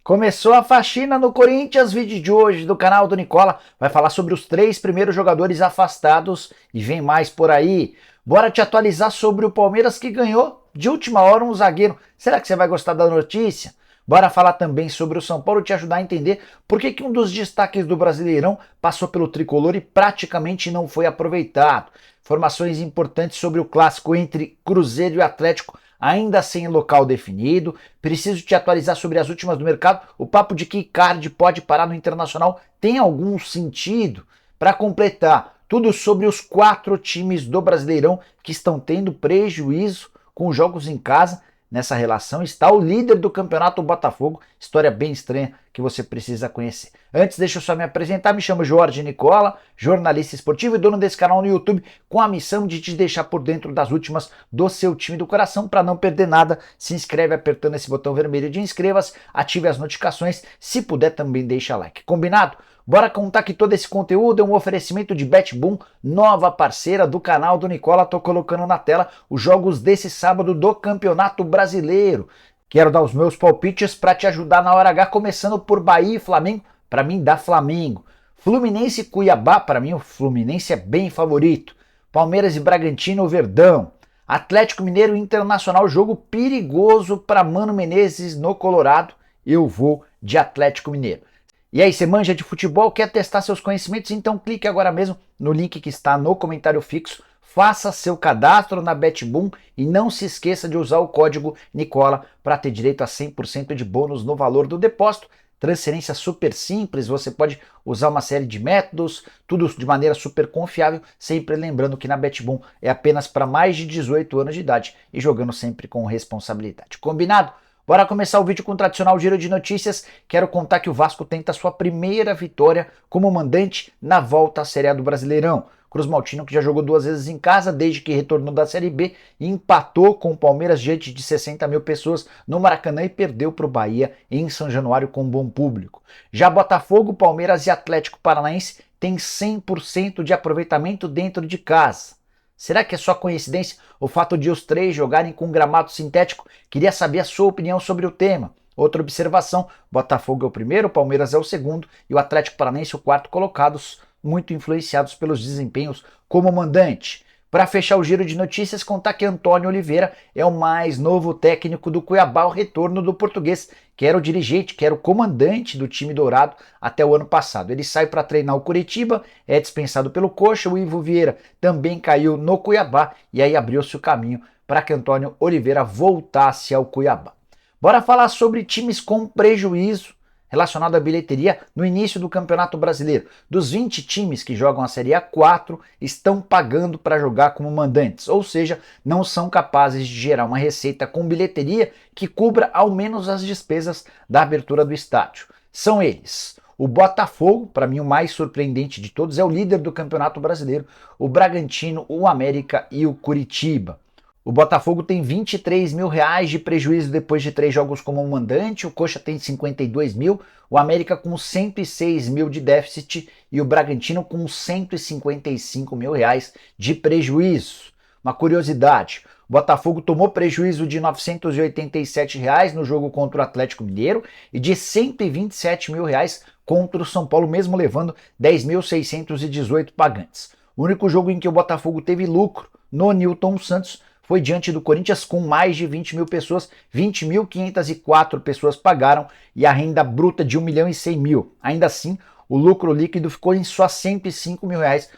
Começou a faxina no Corinthians, vídeo de hoje do canal do Nicola vai falar sobre os 3 primeiros jogadores afastados e vem mais por aí. Bora te atualizar sobre o Palmeiras que ganhou de última hora um zagueiro. Será que você vai gostar da notícia? Bora falar também sobre o São Paulo, te ajudar a entender por que um dos destaques do Brasileirão passou pelo tricolor e praticamente não foi aproveitado. Informações importantes sobre o clássico entre Cruzeiro e Atlético ainda sem local definido. Preciso te atualizar sobre as últimas do mercado. O papo de que Icardi pode parar no Internacional tem algum sentido? Para completar, tudo sobre os 4 times do Brasileirão que estão tendo prejuízo com jogos em casa. Nessa relação está o líder do campeonato, o Botafogo, história bem estranha que você precisa conhecer. Antes, deixa eu só me apresentar, me chamo Jorge Nicola, jornalista esportivo e dono desse canal no YouTube, com a missão de te deixar por dentro das últimas do seu time do coração. Para não perder nada, se inscreve apertando esse botão vermelho de inscreva-se, ative as notificações, se puder também deixa like. Combinado? Bora contar que todo esse conteúdo é um oferecimento de BetBoom, nova parceira do canal do Nicola. Tô colocando na tela os jogos desse sábado do Campeonato Brasileiro. Quero dar os meus palpites para te ajudar na hora H, começando por Bahia e Flamengo. Para mim dá Flamengo. Fluminense e Cuiabá, para mim o Fluminense é bem favorito. Palmeiras e Bragantino, Verdão. Atlético Mineiro e Internacional, jogo perigoso para Mano Menezes no Colorado. Eu vou de Atlético Mineiro. E aí, você manja de futebol, quer testar seus conhecimentos? Então clique agora mesmo no link que está no comentário fixo, faça seu cadastro na BetBoom e não se esqueça de usar o código Nicola para ter direito a 100% de bônus no valor do depósito. Transferência super simples, você pode usar uma série de métodos, tudo de maneira super confiável, sempre lembrando que na BetBoom é apenas para mais de 18 anos de idade e jogando sempre com responsabilidade. Combinado? Bora começar o vídeo com o tradicional giro de notícias. Quero contar que o Vasco tenta sua primeira vitória como mandante na volta à Série A do Brasileirão. Cruz Maltino, que já jogou 2 vezes em casa desde que retornou da Série B, empatou com o Palmeiras diante de 60 mil pessoas no Maracanã e perdeu para o Bahia em São Januário com um bom público. Já Botafogo, Palmeiras e Atlético Paranaense têm 100% de aproveitamento dentro de casa. Será que é só coincidência o fato de os 3 jogarem com um gramado sintético? Queria saber a sua opinião sobre o tema. Outra observação, Botafogo é o primeiro, Palmeiras é o segundo e o Atlético Paranaense o 4º colocados, muito influenciados pelos desempenhos como mandante. Para fechar o giro de notícias, contar que Antônio Oliveira é o mais novo técnico do Cuiabá, o retorno do português, que era o dirigente, que era o comandante do time dourado até o ano passado. Ele sai para treinar o Curitiba, é dispensado pelo Coxa, o Ivo Vieira também caiu no Cuiabá e aí abriu-se o caminho para que Antônio Oliveira voltasse ao Cuiabá. Bora falar sobre times com prejuízo relacionado à bilheteria no início do Campeonato Brasileiro. Dos 20 times que jogam a Série A, 4 estão pagando para jogar como mandantes, ou seja, não são capazes de gerar uma receita com bilheteria que cubra ao menos as despesas da abertura do estádio. São eles: o Botafogo, para mim o mais surpreendente de todos, é o líder do Campeonato Brasileiro, o Bragantino, o América e o Curitiba. O Botafogo tem 23 mil reais de prejuízo depois de 3 jogos como mandante, o Coxa tem 52 mil, o América com 106 mil de déficit e o Bragantino com 155 mil reais de prejuízo. Uma curiosidade, o Botafogo tomou prejuízo de 987 reais no jogo contra o Atlético Mineiro e de 127 mil reais contra o São Paulo, mesmo levando 10.618 pagantes. O único jogo em que o Botafogo teve lucro no Newton Santos foi diante do Corinthians com mais de 20 mil pessoas, 20.504 pessoas pagaram e a renda bruta de 1.100.000. Ainda assim, o lucro líquido ficou em só 105 mil reais.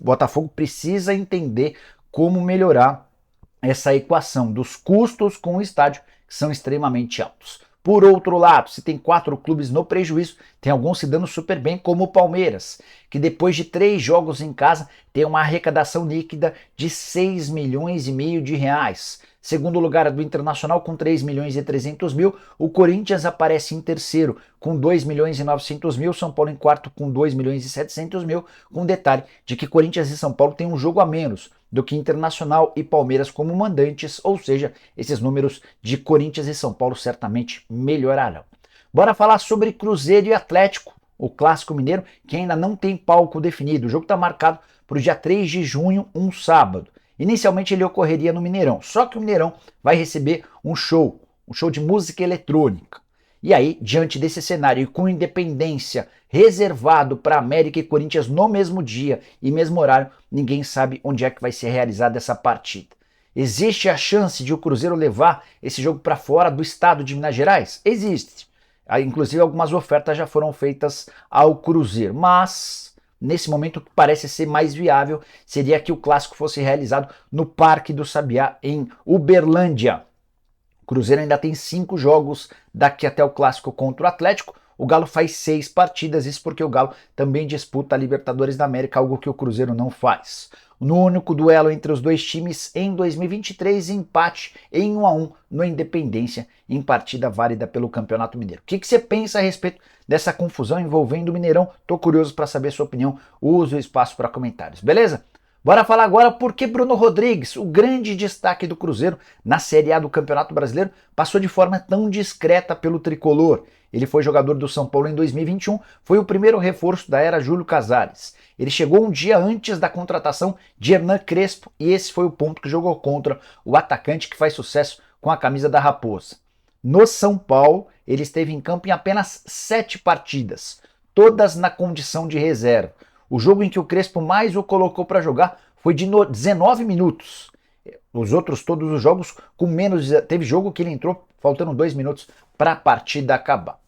Botafogo precisa entender como melhorar essa equação dos custos com o estádio, que são extremamente altos. Por outro lado, se tem 4 clubes no prejuízo, tem alguns se dando super bem, como o Palmeiras, que depois de 3 jogos em casa tem uma arrecadação líquida de 6 milhões e meio de reais. Segundo lugar do Internacional com 3 milhões e 300 mil, o Corinthians aparece em terceiro com 2 milhões e 900 mil, São Paulo em quarto com 2 milhões e 700 mil, com detalhe de que Corinthians e São Paulo têm um jogo a menos do que Internacional e Palmeiras como mandantes, ou seja, esses números de Corinthians e São Paulo certamente melhorarão. Bora falar sobre Cruzeiro e Atlético, o clássico mineiro, que ainda não tem palco definido. O jogo está marcado para o dia 3 de junho, um sábado. Inicialmente ele ocorreria no Mineirão, só que o Mineirão vai receber um show de música eletrônica. E aí, diante desse cenário e com Independência reservado para América e Corinthians no mesmo dia e mesmo horário, ninguém sabe onde é que vai ser realizada essa partida. Existe a chance de o Cruzeiro levar esse jogo para fora do estado de Minas Gerais? Existe. Inclusive algumas ofertas já foram feitas ao Cruzeiro, mas nesse momento o que parece ser mais viável seria que o clássico fosse realizado no Parque do Sabiá, em Uberlândia. O Cruzeiro ainda tem 5 jogos daqui até o clássico contra o Atlético. O Galo faz 6 partidas, isso porque o Galo também disputa a Libertadores da América, algo que o Cruzeiro não faz. No único duelo entre os dois times em 2023, empate em 1-1 no Independência, em partida válida pelo Campeonato Mineiro. O que você pensa a respeito dessa confusão envolvendo o Mineirão? Tô curioso para saber sua opinião. Use o espaço para comentários, beleza? Bora falar agora porque Bruno Rodrigues, o grande destaque do Cruzeiro na Série A do Campeonato Brasileiro, passou de forma tão discreta pelo tricolor. Ele foi jogador do São Paulo em 2021, foi o primeiro reforço da era Júlio Casares. Ele chegou um dia antes da contratação de Hernan Crespo e esse foi o ponto que jogou contra o atacante que faz sucesso com a camisa da Raposa. No São Paulo, ele esteve em campo em apenas 7 partidas, todas na condição de reserva. O jogo em que o Crespo mais o colocou para jogar foi de 19 minutos. Os outros, todos os jogos, com menos. Teve jogo que ele entrou faltando 2 minutos para a partida acabar.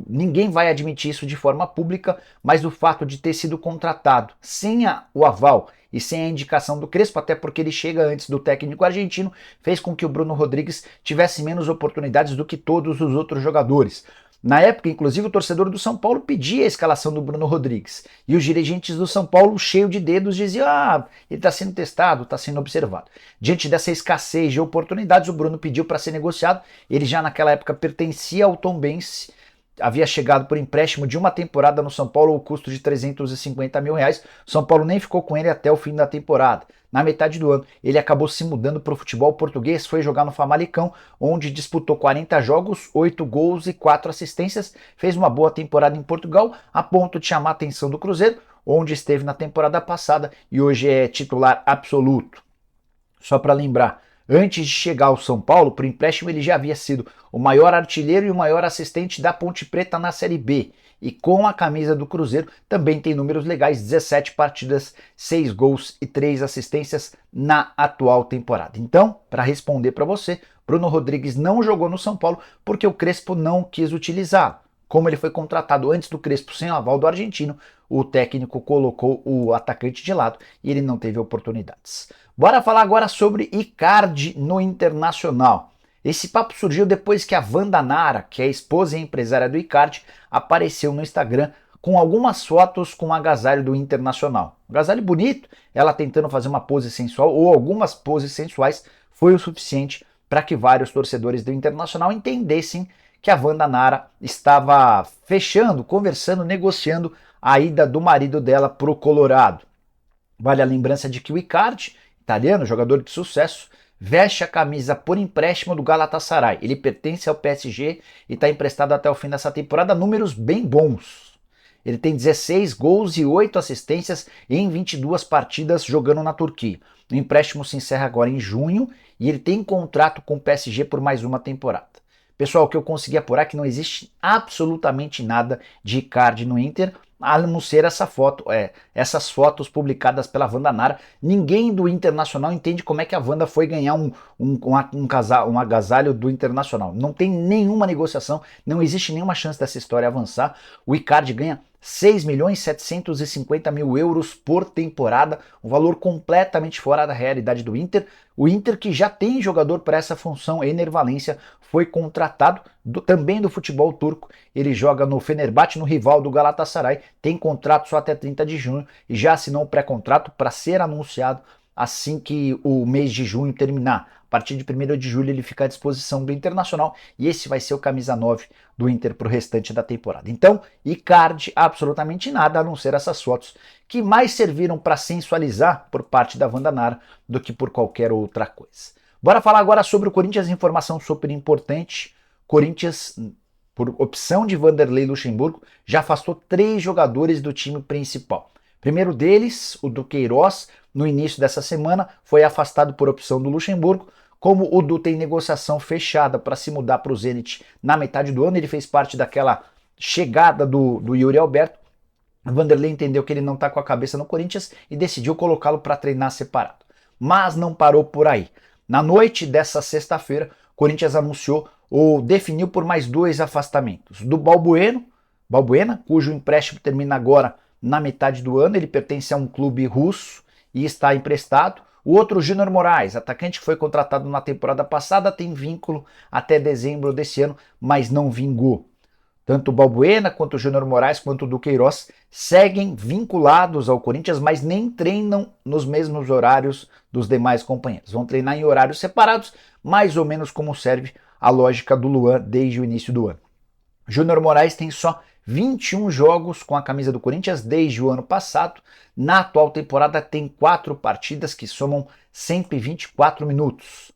Ninguém vai admitir isso de forma pública, mas o fato de ter sido contratado sem o aval e sem a indicação do Crespo, até porque ele chega antes do técnico argentino, fez com que o Bruno Rodrigues tivesse menos oportunidades do que todos os outros jogadores. Na época, inclusive, o torcedor do São Paulo pedia a escalação do Bruno Rodrigues. E os dirigentes do São Paulo, cheio de dedos, diziam: ele está sendo testado, está sendo observado. Diante dessa escassez de oportunidades, o Bruno pediu para ser negociado. Ele já naquela época pertencia ao Tombense, havia chegado por empréstimo de uma temporada no São Paulo ao custo de 350 mil reais. O São Paulo nem ficou com ele até o fim da temporada. Na metade do ano, ele acabou se mudando para o futebol português, foi jogar no Famalicão, onde disputou 40 jogos, 8 gols e 4 assistências, fez uma boa temporada em Portugal, a ponto de chamar a atenção do Cruzeiro, onde esteve na temporada passada e hoje é titular absoluto. Só para lembrar, antes de chegar ao São Paulo, por empréstimo, ele já havia sido o maior artilheiro e o maior assistente da Ponte Preta na Série B. E com a camisa do Cruzeiro também tem números legais, 17 partidas, 6 gols e 3 assistências na atual temporada. Então, para responder para você, Bruno Rodrigues não jogou no São Paulo porque o Crespo não quis utilizá-lo. Como ele foi contratado antes do Crespo sem o aval do argentino, o técnico colocou o atacante de lado e ele não teve oportunidades. Bora falar agora sobre Icardi no Internacional. Esse papo surgiu depois que a Wanda Nara, que é a esposa e empresária do Icardi, apareceu no Instagram com algumas fotos com o agasalho do Internacional. Um agasalho bonito, ela tentando fazer uma pose sensual ou algumas poses sensuais, foi o suficiente para que vários torcedores do Internacional entendessem que a Wanda Nara estava fechando, conversando, negociando a ida do marido dela para o Colorado. Vale a lembrança de que o Icardi, italiano, jogador de sucesso, veste a camisa por empréstimo do Galatasaray. Ele pertence ao PSG e está emprestado até o fim dessa temporada, números bem bons. Ele tem 16 gols e 8 assistências em 22 partidas jogando na Turquia. O empréstimo se encerra agora em junho e ele tem contrato com o PSG por mais uma temporada. Pessoal, o que eu consegui apurar é que não existe absolutamente nada de Icardi no Inter, a não ser essa foto, essas fotos publicadas pela Wanda Nara. Ninguém do Internacional entende como é que a Wanda foi ganhar um agasalho do Internacional. Não tem nenhuma negociação, não existe nenhuma chance dessa história avançar. O Icardi ganha 6.750.000 euros por temporada, um valor completamente fora da realidade do Inter. O Inter, que já tem jogador para essa função, Ener Valencia, foi contratado também do futebol turco. Ele joga no Fenerbahçe, no rival do Galatasaray, tem contrato só até 30 de junho e já assinou um pré-contrato para ser anunciado assim que o mês de junho terminar. A partir de 1º de julho ele fica à disposição do Internacional e esse vai ser o camisa 9 do Inter para o restante da temporada. Então, Icardi, absolutamente nada a não ser essas fotos que mais serviram para sensualizar por parte da Wanda Nara do que por qualquer outra coisa. Bora falar agora sobre o Corinthians, informação super importante. Corinthians, por opção de Vanderlei Luxemburgo, já afastou 3 jogadores do time principal. Primeiro deles, o Duqueiroz, no início dessa semana, foi afastado por opção do Luxemburgo, Como o Du tem negociação fechada para se mudar para o Zenit na metade do ano, ele fez parte daquela chegada do Yuri Alberto. O Vanderlei entendeu que ele não está com a cabeça no Corinthians e decidiu colocá-lo para treinar separado. Mas não parou por aí. Na noite dessa sexta-feira, o Corinthians anunciou ou definiu por mais 2 afastamentos. Do Balbuena, cujo empréstimo termina agora na metade do ano, ele pertence a um clube russo e está emprestado. O outro, Júnior Moraes, atacante que foi contratado na temporada passada, tem vínculo até dezembro desse ano, mas não vingou. Tanto o Balbuena, quanto o Júnior Moraes, quanto o Duqueiroz seguem vinculados ao Corinthians, mas nem treinam nos mesmos horários dos demais companheiros. Vão treinar em horários separados, mais ou menos como serve a lógica do Luan desde o início do ano. Júnior Moraes tem só 21 jogos com a camisa do Corinthians desde o ano passado. Na atual temporada tem 4 partidas que somam 124 minutos.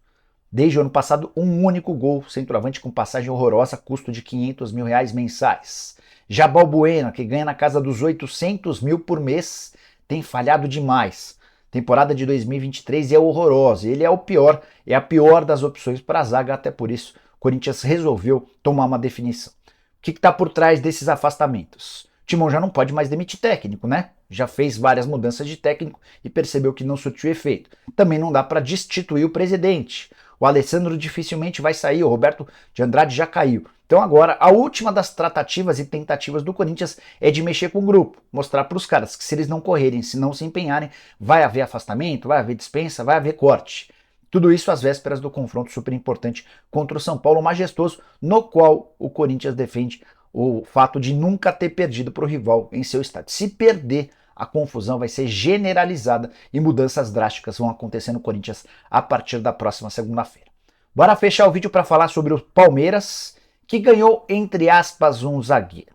Desde o ano passado, um único gol, centroavante com passagem horrorosa, custo de R$500 mil mensais. Já Balbuena, que ganha na casa dos 800 mil por mês, tem falhado demais. Temporada de 2023 é horrorosa, ele é o pior, é a pior das opções para a zaga, até por isso o Corinthians resolveu tomar uma definição. O que está por trás desses afastamentos? O Timão já não pode mais demitir técnico, né? Já fez várias mudanças de técnico e percebeu que não surtiu efeito. Também não dá para destituir o presidente. O Alessandro dificilmente vai sair, o Roberto de Andrade já caiu. Então agora, a última das tratativas e tentativas do Corinthians é de mexer com o grupo, mostrar para os caras que se eles não correrem, se não se empenharem, vai haver afastamento, vai haver dispensa, vai haver corte. Tudo isso às vésperas do confronto super importante contra o São Paulo majestoso, no qual o Corinthians defende o fato de nunca ter perdido para o rival em seu estádio. Se perder, a confusão vai ser generalizada e mudanças drásticas vão acontecer no Corinthians a partir da próxima segunda-feira. Bora fechar o vídeo para falar sobre o Palmeiras, que ganhou, entre aspas, um zagueiro.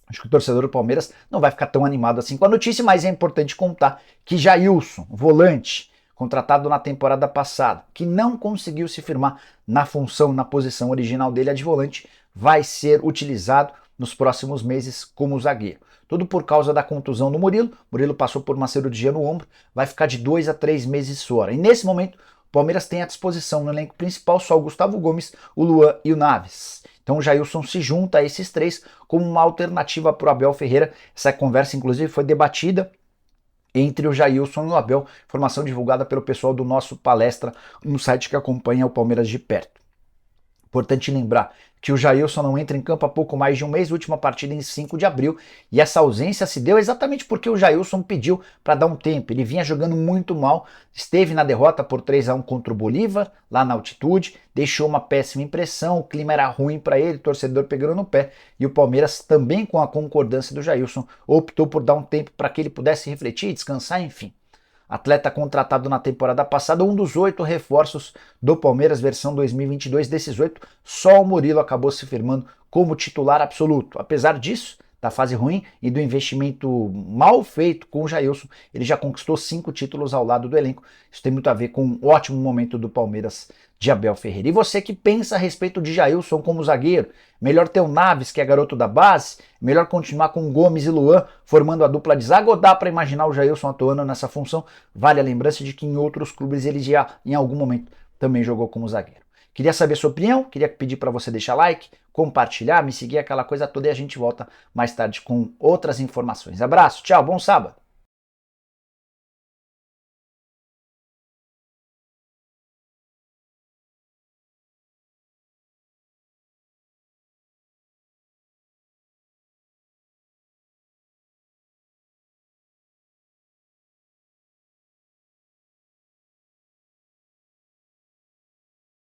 Acho que o torcedor do Palmeiras não vai ficar tão animado assim com a notícia, mas é importante contar que Jailson, volante, contratado na temporada passada, que não conseguiu se firmar na função, na posição original dele, a de volante, vai ser utilizado nos próximos meses como zagueiro. Tudo por causa da contusão do Murilo. Murilo passou por uma cirurgia no ombro, vai ficar de 2 a 3 meses fora. E nesse momento, o Palmeiras tem à disposição no elenco principal só o Gustavo Gomes, o Luan e o Naves. Então o Jailson se junta a esses três como uma alternativa para o Abel Ferreira. Essa conversa, inclusive, foi debatida entre o Jailson e o Abel, informação divulgada pelo pessoal do nosso palestra no site que acompanha o Palmeiras de perto. Importante lembrar que o Jailson não entra em campo há pouco mais de um mês, última partida em 5 de abril, e essa ausência se deu exatamente porque o Jailson pediu para dar um tempo. Ele vinha jogando muito mal, esteve na derrota por 3-1 contra o Bolívar, lá na altitude, deixou uma péssima impressão, o clima era ruim para ele, o torcedor pegando no pé, e o Palmeiras, também com a concordância do Jailson, optou por dar um tempo para que ele pudesse refletir, descansar, enfim. Atleta contratado na temporada passada, um dos 8 reforços do Palmeiras, versão 2022. Desses 8, só o Murilo acabou se firmando como titular absoluto. Apesar disso, da fase ruim e do investimento mal feito com o Jailson, ele já conquistou 5 títulos ao lado do elenco. Isso tem muito a ver com um ótimo momento do Palmeiras de Abel Ferreira. E você que pensa a respeito de Jailson como zagueiro, melhor ter o Naves, que é garoto da base, melhor continuar com Gomes e Luan formando a dupla de zaga, ou dá para imaginar o Jailson atuando nessa função? Vale a lembrança de que em outros clubes ele já em algum momento também jogou como zagueiro. Queria saber sua opinião, queria pedir para você deixar like, compartilhar, me seguir, aquela coisa toda, e a gente volta mais tarde com outras informações. Abraço, tchau, bom sábado!